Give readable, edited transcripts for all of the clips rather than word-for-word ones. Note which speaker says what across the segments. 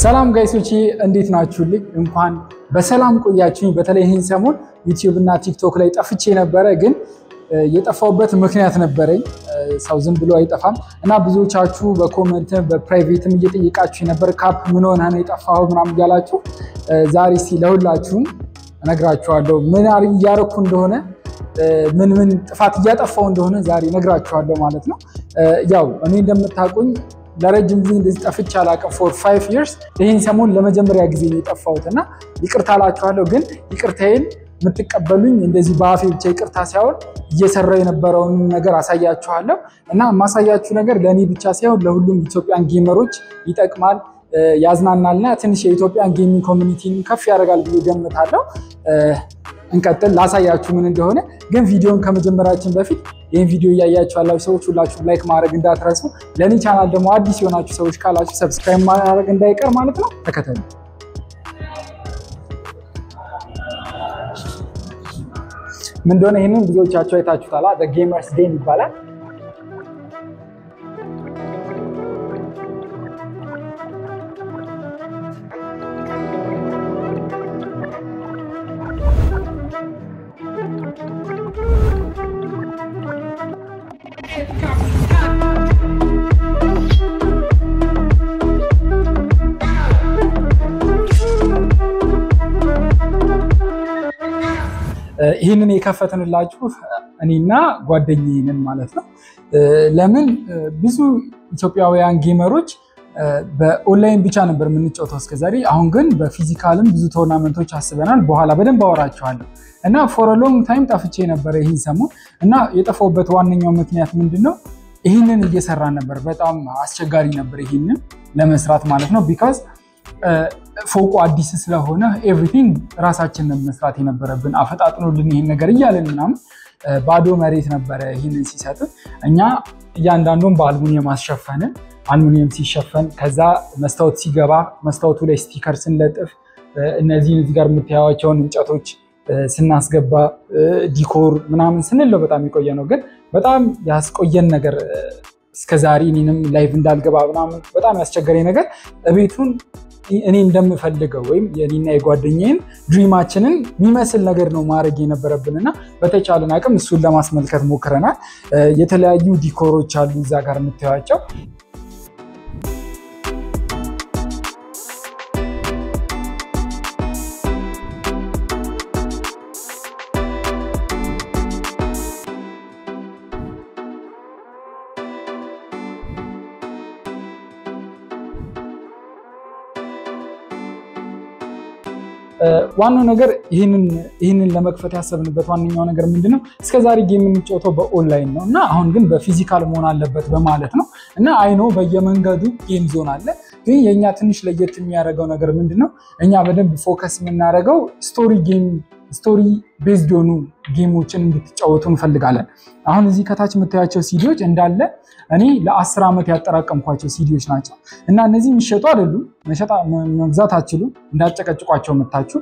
Speaker 1: ሰላም ጋይሶች እንዴት ናችሁልኝ? እንኳን በሰላም ቆያችሁኝ። በተለይ ይሄን ሰሞን ዩቲዩብ እና ቲክቶክ ላይ ጠፍቼ ነበረ፣ ግን የጠፋውበት ምክንያት ነበረኝ። ሰው ዝም ብሎ አይጠፋም እና ብዙዎቻችሁ በኮሜንት በፕራይቬትም እየጠየቃችሁ ነበር፣ ካፕ ምን ሆነ ነው የጠፋው ምናምን እያላችሁ። ዛሬ እስቲ ለሁላችሁም እነግራችኋለሁ ምን እያረኩ እንደሆነ፣ ምን ጥፋት እያጠፋው እንደሆነ ዛሬ እነግራችኋለሁ ማለት ነው። ያው እኔ እንደምታውቁኝ ለረጅም ጊዜ እንደዚህ ጠፍቼ አላውቅም። for 5 years ይሄን ሰሞን ለመጀመሪያ ጊዜ ነው የጠፋሁትና ይቅርታ አላችኋለሁ። ግን ይቅርታዬን የምትቀበሉኝ እንደዚህ በአፌ ብቻ ይቅርታ ሳይሆን እየሰራው የነበረውን ነገር አሳያችኋለሁ እና ማሳያችሁ ነገር ለኔ ብቻ ሳይሆን ለሁሉም ኢትዮጵያን ጌመሮች ይጠቅማል፣ ያዝናናልና ትንሽ የኢትዮጵያን ጌሚንግ ኮሚኒቲን ከፍ ያደርጋል ብዬ ገምታለሁ። እንቀጥል፣ ላሳያችሁ ምን እንደሆነ። ግን ቪዲዮን ከመጀመራችን በፊት ይሄን ቪዲዮ እያያችሁ ያላችሁ ሰዎች ሁላችሁም ላይክ ማድረግ እንዳትረሱ። ለኔ ቻናል ደግሞ አዲስ የሆናችሁ ሰዎች ካላችሁ ሰብስክራይብ ማድረግ እንዳይቀር ማለት ነው። ተከተሉ። ምን እንደሆነ ይሄንን ብዙዎቻችሁ አይታችሁታል። The Gamers Day ይባላል። ይሄንን የከፈተንላችሁ እኔና ጓደኛዬ ነን ማለት ነው። ለምን ብዙ ኢትዮጵያውያን ጌመሮች በኦንላይን ብቻ ነበር የምንጫወተው እስከዛሬ። አሁን ግን በፊዚካልም ብዙ ቶርናመንቶች አስበናል፣ በኋላ በደንብ አወራችኋለሁ። እና for a long time ጠፍቼ ነበር ይሄን ሰሞን እና የጠፋሁበት ዋነኛው ምክንያት ምንድነው? ይሄንን እየሰራን ነበር። በጣም አስቸጋሪ ነበር ይሄንን ለመስራት ማለት ነው። ቢካዝ ፎቁ አዲስ ስለሆነ ኤቭሪቲንግ ራሳችንን መስራት የነበረብን አፈጣጥኖልን ይሄን ነገር እያለን ምናምን ባዶ መሬት ነበረ። ይሄንን ሲሰጥ እኛ እያንዳንዱን በአልሙኒየም አስሸፈንን። አልሙኒየም ሲሸፈን ከዛ መስታወት ሲገባ መስታወቱ ላይ ስቲከር ስንለጥፍ እነዚህን እዚህ ጋር የምታዩዋቸውን እንጨቶች ስናስገባ ዲኮር ምናምን ስንለው በጣም የቆየ ነው። ግን በጣም ያስቆየን ነገር እስከዛሬ እኔንም ላይቭ እንዳልገባ ምናምን በጣም ያስቸገረኝ ነገር ቤቱን እኔ እንደምፈልገው ወይም የኔና የጓደኛዬን ድሪማችንን የሚመስል ነገር ነው ማድረግ የነበረብንና በተቻለን አቅም እሱን ለማስመልከት ሞክረናል። የተለያዩ ዲኮሮች አሉ እዛ ጋር የምታዩዋቸው። ዋናው ነገር ይሄንን ለመክፈት ያሰብንበት ዋነኛው ነገር ምንድነው? እስከዛሬ ጌም የምንጫወተው በኦንላይን ነው እና አሁን ግን በፊዚካል መሆን አለበት በማለት ነው። እና አይኖ በየመንገዱ ጌም ዞን አለ። ግን የኛ ትንሽ ለየት የሚያደርገው ነገር ምንድነው? እኛ በደንብ ፎከስ የምናደርገው ስቶሪ ቤዝድ የሆኑ ጌሞችን እንድትጫወቱ እንፈልጋለን። አሁን እዚህ ከታች የምታያቸው ሲዲዎች እንዳለ እኔ ለ10 ዓመት ያጠራቀምኳቸው ሲዲዎች ናቸው እና እነዚህ የሚሸጡ አይደሉም። መግዛት አትችሉም፣ እንዳጨቀጭቋቸው መጣችሁ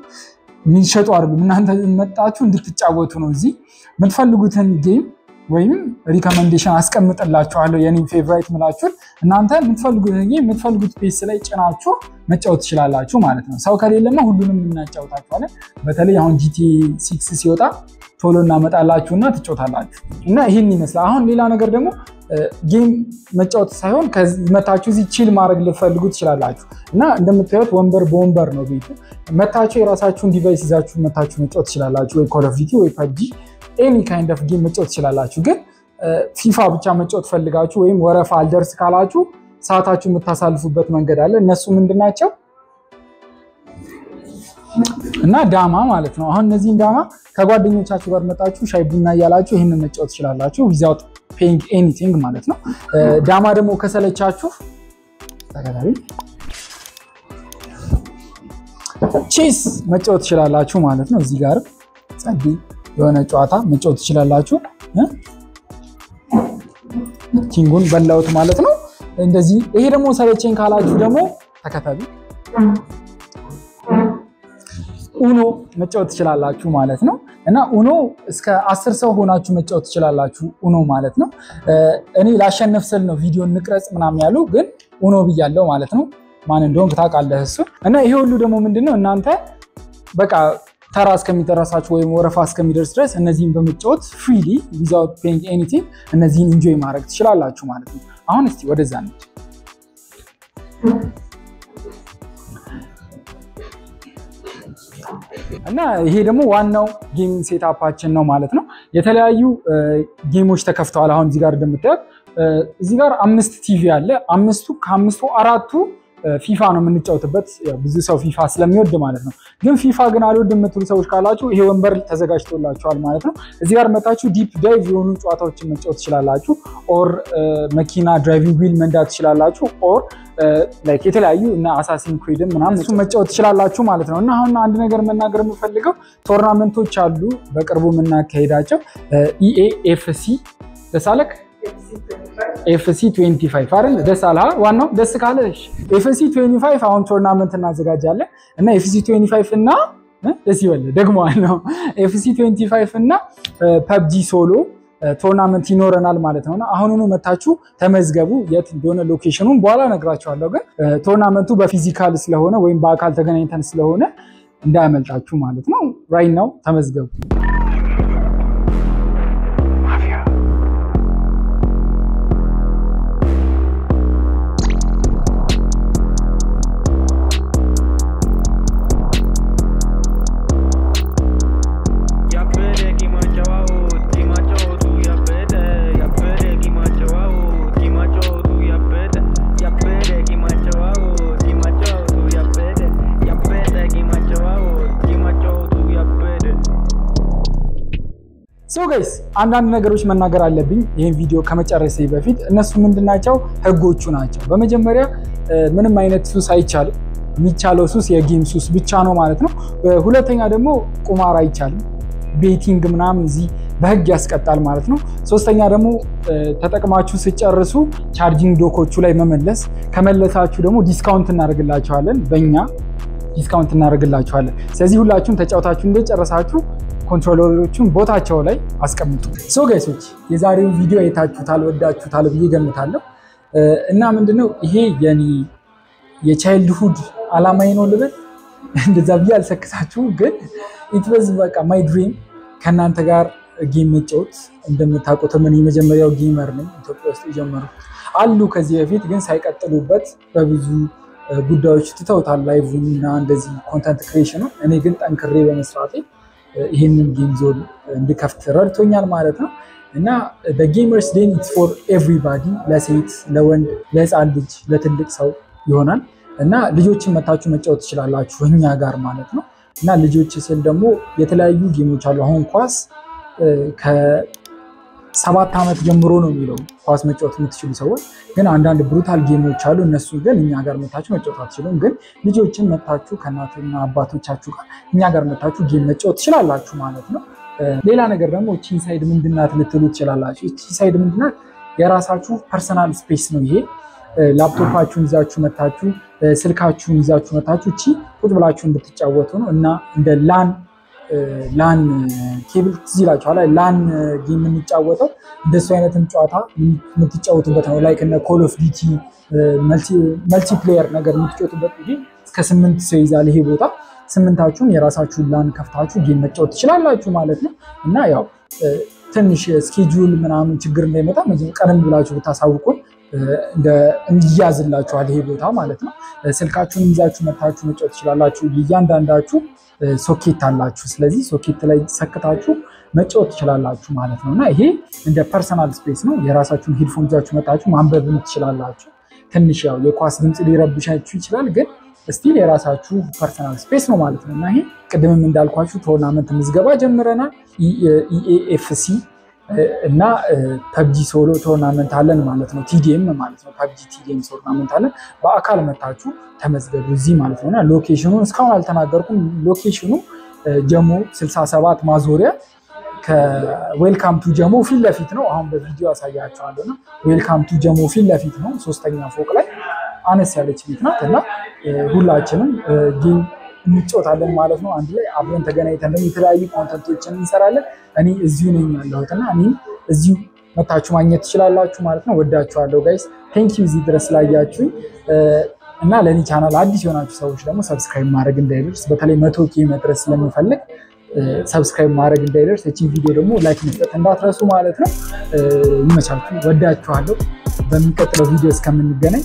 Speaker 1: የሚሸጡ አይደሉም። እናንተ መጣችሁ እንድትጫወቱ ነው። እዚህ የምትፈልጉትን ጌም ወይም ሪኮመንዴሽን አስቀምጥላችኋለሁ፣ የኔ ፌቨራይት ምላችሁን እናንተ የምትፈልጉትን ጌም የምትፈልጉት ፔጅ ላይ ጭናችሁ መጫወት ትችላላችሁ ማለት ነው። ሰው ከሌለማ ሁሉንም እናጫውታችኋለን። በተለይ አሁን GTA 6 ሲወጣ ቶሎ እናመጣላችሁና ትጫወታላችሁ እና ይሄን ይመስላል። አሁን ሌላ ነገር ደግሞ ጌም መጫወት ሳይሆን መታችሁ እዚህ ቺል ማድረግ ልትፈልጉ ትችላላችሁ እና እንደምታዩት ወንበር በወንበር ነው ቤቱ። መታችሁ የራሳችሁን ዲቫይስ ይዛችሁ መታችሁ መጫወት ትችላላችሁ፣ ወይ ኮል ኦፍ ዲቲ ወይ PUBG ኤኒ ካይንድ ኦፍ ጌም መጫወት ትችላላችሁ። ግን ፊፋ ብቻ መጫወት ፈልጋችሁ ወይም ወረፋ አልደርስ ካላችሁ ሰዓታችሁ የምታሳልፉበት መንገድ አለ። እነሱ ምንድናቸው? እና ዳማ ማለት ነው። አሁን እነዚህን ዳማ ከጓደኞቻችሁ ጋር መጣችሁ ሻይ ቡና እያላችሁ ይሄንን መጫወት ትችላላችሁ without paying anything ማለት ነው። ዳማ ደግሞ ከሰለቻችሁ ተከታታይ ቼስ መጫወት ትችላላችሁ ማለት ነው። እዚህ ጋር ጸዲ የሆነ ጨዋታ መጫወት ትችላላችሁ። ኪንጉን በላውት ማለት ነው እንደዚህ። ይሄ ደግሞ ሰለቸኝ ካላችሁ ደግሞ ተከታታይ ኡኖ መጫወት ትችላላችሁ ማለት ነው። እና ኡኖ እስከ 10 ሰው ሆናችሁ መጫወት ትችላላችሁ ኡኖ ማለት ነው። እኔ ላሸነፍ ስል ነው ቪዲዮ እንቅረጽ ምናምን ያሉ ግን ኡኖ ብያለሁ ማለት ነው። ማን እንደሆነ ታውቃለህ እሱ እና ይሄ ሁሉ ደግሞ ምንድነው እናንተ በቃ ተራ እስከሚደርሳችሁ ወይም ወረፋ እስከሚደርስ ድረስ እነዚህን በመጫወት freely without paying anything እነዚህን enjoy ማድረግ ትችላላችሁ ማለት ነው አሁን እስቲ ወደዛ እንሂድ እና ይሄ ደግሞ ዋናው ጌሚንግ ሴትአፓችን ነው ማለት ነው የተለያዩ ጌሞች ተከፍተዋል አሁን እዚህ ጋር እንደምታዩት እዚህ ጋር 5 ቲቪ አለ አምስቱ ከአምስቱ አራቱ ፊፋ ነው የምንጫወትበት ብዙ ሰው ፊፋ ስለሚወድ ማለት ነው ግን ፊፋ ግን አልወድ የምትሉ ሰዎች ካላችሁ ይሄ ወንበር ተዘጋጅቶላችኋል ማለት ነው እዚህ ጋር መጣችሁ ዲፕ ዳይቭ የሆኑ ጨዋታዎችን መጫወት ትችላላችሁ ኦር መኪና ድራይቪንግ ዊል መንዳት ትችላላችሁ ኦር ላይክ የተለያዩ እና አሳሲን ክሪድ ምናምን እሱ መጫወት ትችላላችሁ ማለት ነው እና አሁን አንድ ነገር መናገር የምፈልገው ቶርናመንቶች አሉ በቅርቡ የምናካሄዳቸው EAFC ደሳለክ FC 25 አይደል ደሳላ ዋናው ደስ ካለሽ FC 25 አሁን ቶርናመንት እናዘጋጃለን እና FC 25 እና ደስ ይበል ደግሞ ነው FC 25 እና PUBG ሶሎ ቶርናመንት ይኖረናል ማለት ነውና አሁንኑ መታችሁ ተመዝገቡ የት እንደሆነ ሎኬሽኑን በኋላ ነግራችኋለሁ ግን ቶርናመንቱ በፊዚካል ስለሆነ ወይም በአካል ተገናኝተን ስለሆነ እንዳያመልጣችሁ ማለት ነው ራይት ናው ተመዝገቡ So guys አንዳንድ ነገሮች መናገር አለብኝ ይሄን ቪዲዮ ከመጨረሴ በፊት እነሱ ምንድናቸው ህጎቹ ናቸው በመጀመሪያ ምንም አይነት ሱስ አይቻልም የሚቻለው ሱስ የጌም ሱስ ብቻ ነው ማለት ነው ሁለተኛ ደግሞ ቁማር አይቻልም ቤቲንግ ምናምን እዚህ በህግ ያስቀጣል ማለት ነው ሶስተኛ ደግሞ ተጠቅማችሁ ሲጨርሱ ቻርጂንግ ዶኮቹ ላይ መመለስ ከመለሳችሁ ደግሞ ዲስካውንት እናደርግላችኋለን በእኛ ዲስካውንት እናደርግላችኋለን ስለዚህ ሁላችሁም ተጫውታችሁ እንደጨረሳችሁ ኮንትሮለሮቹን ቦታቸው ላይ አስቀምጡ ሶ ጋይሶች የዛሬው ቪዲዮ አይታችሁታል ወዳችሁታል ብዬ ገምታለሁ እና ምንድነው ይሄ የኔ የቻይልድሁድ አላማዬ ነው ልበል እንደዛ ብዬ አልሰክሳችሁ ግን it was በቃ my dream ከናንተ ጋር ጌም መጫወት እንደምታውቁት ምን የመጀመሪያው ጌመር ነኝ ኢትዮጵያ ውስጥ የጀመርኩት አሉ ከዚህ በፊት ግን ሳይቀጥሉበት በብዙ ጉዳዮች ትተውታል ላይቭ እና እንደዚህ ኮንተንት ክሪኤሽን እኔ ግን ጠንክሬ በመስራቴ ይሄንን ጌም ዞን እንድከፍት ረድቶኛል ማለት ነው እና the gamers day it's for everybody ለሴት ለወንድ ለህፃን ልጅ ለትልቅ ሰው ይሆናል እና ልጆችን መታችሁ መጫወት ትችላላችሁ እኛ ጋር ማለት ነው እና ልጆች ስል ደግሞ የተለያዩ ጌሞች አሉ አሁን ኳስ ከ7 አመት ጀምሮ ነው የሚለው ኳስ መጫወት የምትችሉ ሰዎች ግን አንዳንድ ብሩታል ጌሞች አሉ እነሱ ግን እኛ ጋር መታችሁ መጫወት አትችሉም ግን ልጆችን መታችሁ ከናትና አባቶቻችሁ ጋር እኛ ጋር መታችሁ ጌም መጫወት ትችላላችሁ ማለት ነው ሌላ ነገር ደግሞ እቺ ሳይድ ምንድናት ልትሉ ትችላላችሁ እቺ ሳይድ ምንድናት የራሳችሁ ፐርሰናል ስፔስ ነው ይሄ ላፕቶፓችሁን ይዛችሁ መታችሁ ስልካችሁን ይዛችሁ መታችሁ እቺ ቁጭ ብላችሁ እንድትጫወቱ ነው እና እንደ ላን ኬብል ትይላችሁ አላ ላን ጌም እንጫወተው እንደሱ አይነትም ጨዋታ የምትጫወቱበት ነው ላይክ እነ ኮል ኦፍ ዲቲ መልቲፕሌየር ነገር የምትጫወቱበት ይሄ እስከ 8 ሰው ይዛል ይሄ ቦታ 8ታችሁን የራሳችሁን ላን ከፍታችሁ ጌም መጫወት ትችላላችሁ ማለት ነው እና ያው ትንሽ ስኬጁል ምናምን ችግር እንዳይመጣ ቀደም ብላችሁ ብታሳውቁን እንዲያዝላችኋል ይሄ ቦታ ማለት ነው ስልካችሁን ይዛችሁ መታችሁ መጫወት ትችላላችሁ እያንዳንዳችሁ ሶኬት አላችሁ ስለዚህ ሶኬት ላይ ሰክታችሁ መጫወት ትችላላችሁ ማለት ነውና ይሄ እንደ ፐርሰናል ስፔስ ነው የራሳችሁን ሄድፎን ይዛችሁ መታችሁ ማንበብ ትችላላችሁ ትንሽ ያው የኳስ ድምጽ ሊረብሻችሁ ይችላል ግን ስቲል የራሳችሁ ፐርሰናል ስፔስ ነው ማለት ነውና ይሄ ቅድምም እንዳልኳችሁ ቶርናመንት ምዝገባ ጀምረናል EAFC እና PUBG ሶሎ ቶርናመንት አለን ማለት ነው TDM ማለት ነው PUBG TDM ቶርናመንት አለን በአካል መታችሁ ተመዝገቡ እዚህ ማለት ነውና ሎኬሽኑን እስካሁን አልተናገርኩም ሎኬሽኑ ጀሞ 67 ማዞሪያ ከዌልካም ቱ ጀሞ ፊት ለፊት ነው አሁን በቪዲዮ አሳያችኋለሁና ዌልካም ቱ ጀሞ ፊት ለፊት ነው 3ኛ ፎቅ ላይ አነስ ያለች ቤት ናት እና ሁላችንም ጌም እንጫወታለን ማለት ነው አንድ ላይ አብረን ተገናኝተን ደግሞ የተለያዩ ኮንተንቶችን እንሰራለን እኔ እዚሁ ነኝ ያለሁትና እኔ እዚሁ መታችሁ ማግኘት ትችላላችሁ ማለት ነው ወዳችኋለሁ ጋይስ ቴንክ ዩ እዚህ ድረስ ላያችሁኝ እና ለኔ ቻናል አዲስ የሆናችሁ ሰዎች ደግሞ ሰብስክራይብ ማድረግ እንዳይደርስ በተለይ 100K መድረስ ስለምፈልግ ሰብስክራይብ ማድረግ እንዳይደርስ እቺ ቪዲዮ ደግሞ ላይክ መስጠት እንዳትረሱ ማለት ነው። ይመቻችሁ፣ ወዳችኋለሁ። በሚቀጥለው ቪዲዮ እስከምንገናኝ